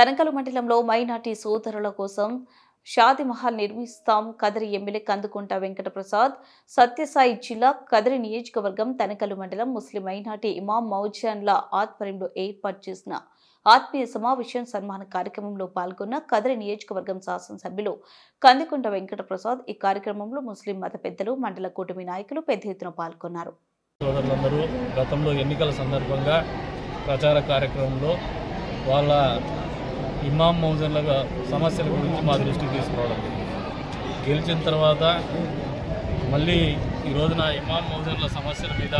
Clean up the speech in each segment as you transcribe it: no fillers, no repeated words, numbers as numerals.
తనకలు మండలంలో మైనార్టీ సోదరుల కోసం షాది మహల్ నిర్మిస్తాం. కదిరి ఎమ్మెల్యే కందుకుంట వెంకటప్రసాద్. సత్యసాయి జిల్లా కదిరి నియోజకవర్గం తనకలు మండలం ముస్లిం మైనార్టీ ఇమాం మౌజాన్ల ఆధ్వర్యంలో ఏర్పాటు చేసిన ఆత్మీయ సమావేశం సన్మాన కార్యక్రమంలో పాల్గొన్న కదిరి నియోజకవర్గం శాసనసభ్యులు కందుకుంట వెంకటప్రసాద్. ఈ కార్యక్రమంలో ముస్లిం మత పెద్దలు, మండల కూటమి నాయకులు పెద్ద ఎత్తున పాల్గొన్నారు. సోదరులందరూ గతంలో ఎన్నికల సందర్భంగా ప్రచార కార్యక్రమంలో వాళ్ళ ఇమాం మౌజన్ల సమస్యల గురించి మా దృష్టికి తీసుకురావడం గెలిచిన తర్వాత మళ్ళీ ఈ రోజున ఇమాం మౌజన్ల సమస్యల మీద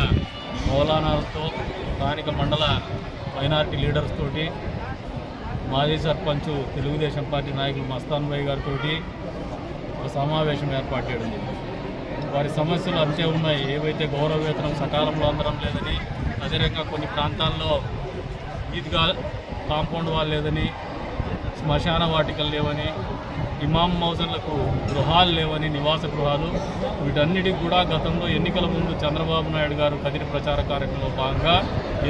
మౌలానాలతో, స్థానిక మండల మైనారిటీ లీడర్స్ తోటి, మాజీ సర్పంచ్ తెలుగుదేశం పార్టీ నాయకులు మస్తాన్ భాయ్ గారితో ఒక సమావేశం ఏర్పాటు చేయడం. వారి సమస్యలు అంతే ఉన్నాయి. ఏవైతే గౌరవ వేతనం సకాలంలో అందడం లేదని, అదేవిధంగా కొన్ని ప్రాంతాల్లో ఈద్గా కాంపౌండ్ వాల్ లేదని, శ్మశాన వాటికలు లేవని, ఇమాం మౌజన్లకు గృహాలు లేవని, నివాస గృహాలు, వీటన్నిటికి కూడా గతంలో ఎన్నికల ముందు చంద్రబాబు నాయుడు గారు కదిరి ప్రచార కార్యక్రమంలో భాగంగా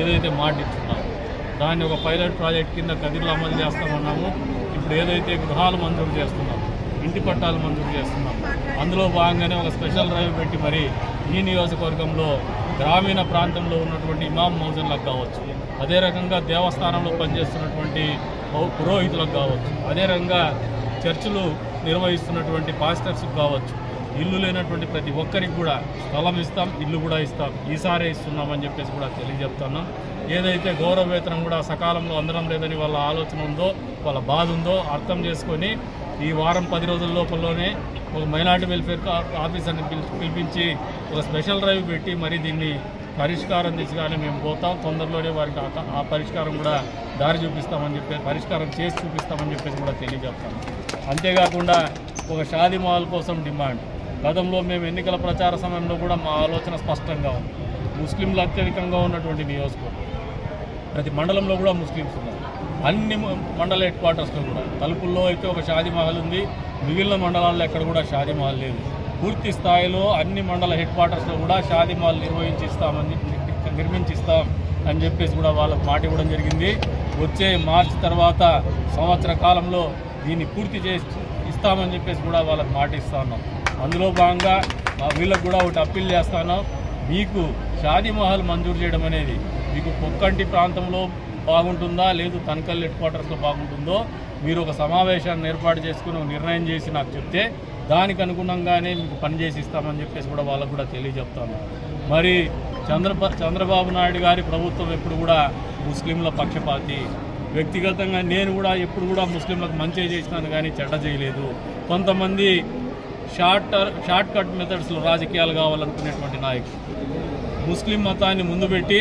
ఏదైతే మాట ఇచ్చున్నామో దాన్ని ఒక పైలట్ ప్రాజెక్ట్ కింద కదిరిలో అమలు చేస్తామన్నాము. ఇప్పుడు ఏదైతే గృహాలు మంజూరు చేస్తున్నాము, ఇంటి పట్టాలు మంజూరు చేస్తున్నాం, అందులో భాగంగానే ఒక స్పెషల్ డ్రైవ్ పెట్టి మరి ఈ నియోజకవర్గంలో గ్రామీణ ప్రాంతంలో ఉన్నటువంటి ఇమాం మౌజన్లకు కావచ్చు, అదే రకంగా దేవస్థానంలో పనిచేస్తున్నటువంటి పురోహితులకు కావచ్చు, అదే రకంగా చర్చిలు నిర్వహిస్తున్నటువంటి పాస్టర్స్కి కావచ్చు, ఇల్లు లేనటువంటి ప్రతి ఒక్కరికి కూడా స్థలం ఇస్తాం, ఇల్లు కూడా ఇస్తాం, ఈసారే ఇస్తున్నామని చెప్పేసి కూడా తెలియజెప్తున్నాం. ఏదైతే గౌరవ వేతనం కూడా సకాలంలో అందడం లేదని వాళ్ళ ఆలోచన ఉందో, వాళ్ళ బాధ ఉందో అర్థం చేసుకొని ఈ వారం 10 రోజుల లోపలనే ఒక మైనార్టీ వెల్ఫేర్ ఆఫీసర్ని పిలిపించి ఒక స్పెషల్ డ్రైవ్ పెట్టి మరి దీన్ని పరిష్కారం దిశగానే మేము పోతాం. తొందరలోనే వారికి ఆ పరిష్కారం కూడా దారి చూపిస్తామని చెప్పేసి, పరిష్కారం చేసి చూపిస్తామని చెప్పేసి కూడా తెలియజేస్తాం. అంతేకాకుండా ఒక షాదీ మహల్ కోసం డిమాండ్. గతంలో మేము ఎన్నికల ప్రచార సమయంలో కూడా మా ఆలోచన స్పష్టంగా ఉంది. ముస్లింలు అత్యధికంగా ఉన్నటువంటి నియోజకవర్గం, ప్రతి మండలంలో కూడా ముస్లిమ్స్ ఉన్నారు. అన్ని మండల హెడ్ క్వార్టర్స్లో కూడా తలుపుల్లో అయితే ఒక షాదీ మహల్ ఉంది, మిగిలిన మండలాల్లో ఎక్కడ కూడా షాదీ మహల్ లేదు. పూర్తి స్థాయిలో అన్ని మండల హెడ్ క్వార్టర్స్లో కూడా షాదీ మహల్ నిర్మించిస్తాం అని చెప్పేసి కూడా వాళ్ళకు మాట ఇవ్వడం జరిగింది. వచ్చే మార్చి తర్వాత సంవత్సర కాలంలో దీన్ని పూర్తి చేసి ఇస్తామని చెప్పేసి కూడా వాళ్ళకు మాట ఇస్తా ఉన్నాం. అందులో భాగంగా వీళ్ళకు కూడా ఒకటి అప్పీల్ చేస్తాను. మీకు షాదీ మహల్ మంజూరు చేయడం అనేది మీకు కొక్కంటి ప్రాంతంలో బాగుంటుందా, లేదు తనకల్ హెడ్ క్వార్టర్స్లో బాగుంటుందో మీరు ఒక సమావేశాన్ని ఏర్పాటు చేసుకుని నిర్ణయం చేసి నాకు చెప్తే దానికి అనుగుణంగానే మీకు పనిచేసి ఇస్తామని చెప్పేసి కూడా వాళ్ళకు కూడా తెలియజెప్తాను. మరి చంద్రబాబు నాయుడు గారి ప్రభుత్వం ఎప్పుడు కూడా ముస్లింల పక్షపాతి. వ్యక్తిగతంగా నేను కూడా ఎప్పుడు కూడా ముస్లింలకు మంచి చేసినాను కానీ చెడ్డ చేయలేదు. కొంతమంది షార్ట్ కట్ మెథడ్స్లో రాజకీయాలు కావాలనుకునేటువంటి నాయకులు ముస్లిం మతాన్ని ముందు పెట్టి